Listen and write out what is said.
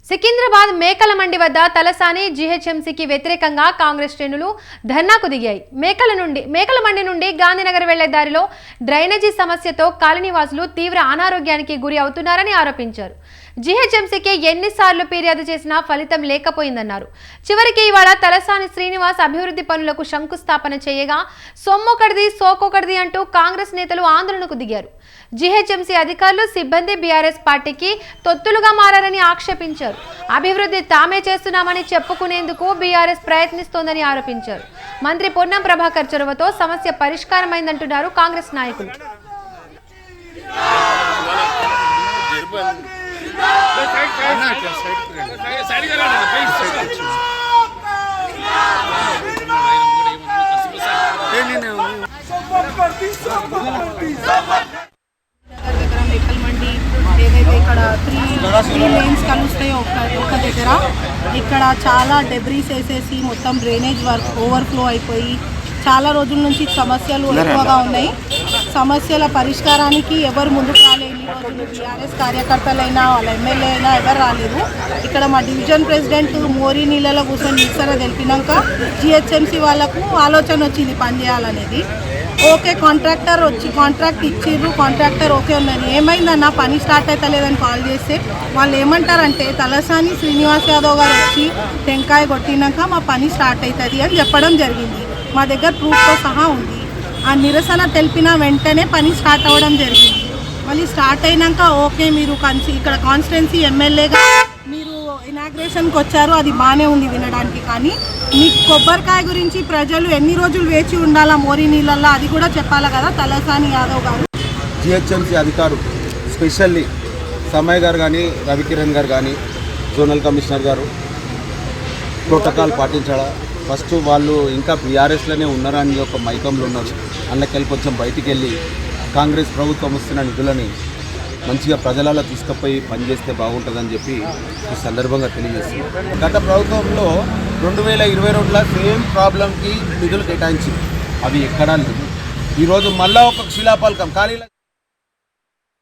సికింద్రాబాద్ మేకల మండి వద్ద తలసాని జీహెచ్ఎంసీకి వ్యతిరేకంగా కాంగ్రెస్ శ్రేణులు ధర్నాకు దిగాయి. మేకల మండి నుండి గాంధీనగర్ వెళ్లే దారిలో డ్రైనేజీ సమస్యతో కాలనీవాసులు తీవ్ర అనారోగ్యానికి గురి అవుతున్నారని ఆరోపించారు. జీహెచ్ఎంసీకి ఎన్నిసార్లు ఫిర్యాదు చేసినా ఫలితం లేకపోయిందన్నారు. చివరికి ఇవాళ తలసాని శ్రీనివాస్ అభివృద్ధి పనులకు శంకుస్థాపన చేయగా సొమ్మొకడిది సోకొకడిది అంటూ కాంగ్రెస్ నేతలు ఆందోళనకు దిగారు. జీహెచ్ఎంసీ అధికారులు సిబ్బంది బీఆర్ఎస్ పార్టీకి తొత్తులుగా మారారని ఆక్షేపించారు. అభివృద్ధి తామే చేస్తున్నామని చెప్పుకునేందుకు బీఆర్ఎస్ ప్రయత్నిస్తోందని ఆరోపించారు. మంత్రి పొన్నం ప్రభాకర్ చొరవతో సమస్య పరిష్కారమైందంటున్నారు కాంగ్రెస్ నాయకులు. మేకల మండి ఏదైతే ఇక్కడ త్రీ లేన్స్ కలుస్తాయో ఒక దగ్గర ఇక్కడ చాలా డెబ్రీస్ వేసేసి మొత్తం డ్రైనేజ్ వర్క్ ఓవర్ఫ్లో అయిపోయి చాలా రోజుల నుంచి సమస్యలు ఎక్కువగా ఉన్నాయి. సమస్యల పరిష్కారానికి ఎవరు ముందుకు రాలేదు. టీఆర్ఎస్ కార్యకర్తలైనా వాళ్ళ ఎమ్మెల్యే అయినా ఎవరు రాలేదు. ఇక్కడ మా డివిజన్ ప్రెసిడెంట్ మోరీ నీళ్ళలో కూర్చొని నిరసన తెలిపినాక జిహెచ్ఎంసీ వాళ్ళకు ఆలోచన వచ్చింది పని చేయాలనేది. ఓకే, కాంట్రాక్టర్ వచ్చి కాంట్రాక్ట్ ఇచ్చిర్రు, కాంట్రాక్టర్ ఓకే ఉన్నది. ఏమైందన్న పని స్టార్ట్ అవుతలేదని కాల్ చేస్తే వాళ్ళు ఏమంటారంటే తలసాని శ్రీనివాస్ యాదవ్ గారు వచ్చి టెంకాయ కొట్టినాక మా పని స్టార్ట్ అవుతుంది అని చెప్పడం జరిగింది. మా దగ్గర ప్రూఫ్తో సహా ఉంది. ఆ నిరసన తెలిపిన వెంటనే పని స్టార్ట్ అవ్వడం జరిగింది. మళ్ళీ స్టార్ట్ అయినాక ఓకే మీరు ఇక్కడ కాన్స్టిట్యున్సీ ఎమ్మెల్యేగా మీరు ఇనాగ్రేషన్కి వచ్చారు, అది బాగానే ఉంది వినడానికి. కానీ మీకు కొబ్బరికాయ గురించి ప్రజలు ఎన్ని రోజులు వేచి ఉండాలా మోరీ నీళ్ళల్లో అది కూడా చెప్పాలి కదా తలసాని యాదవ్ గారు. జిహెచ్ఎంసీ అధికారులు స్పెషల్లీ సమయ్ గారు కానీ రవికిరణ్ గారు కానీ జోనల్ కమిషనర్ గారు ప్రోటోకాల్ పాటించాలా. ఫస్ట్ వాళ్ళు ఇంకా బీఆర్ఎస్లోనే ఉన్నారని ఒక మైకంలో ఉన్నారు. అందుకెళ్ళి కొంచెం బయటికి వెళ్ళి కాంగ్రెస్ ప్రభుత్వం వస్తున్న నిధులని మంచిగా ప్రజలలో తీసుకుపోయి పనిచేస్తే బాగుంటుందని చెప్పి ఈ సందర్భంగా తెలియజేస్తున్నారు. గత ప్రభుత్వంలో 2022లో సేమ్ ప్రాబ్లంకి నిధులు కేటాయించింది, అవి ఎక్కడా లేదు. ఈరోజు మళ్ళా ఒక శిలాఫలకం ఖాళీ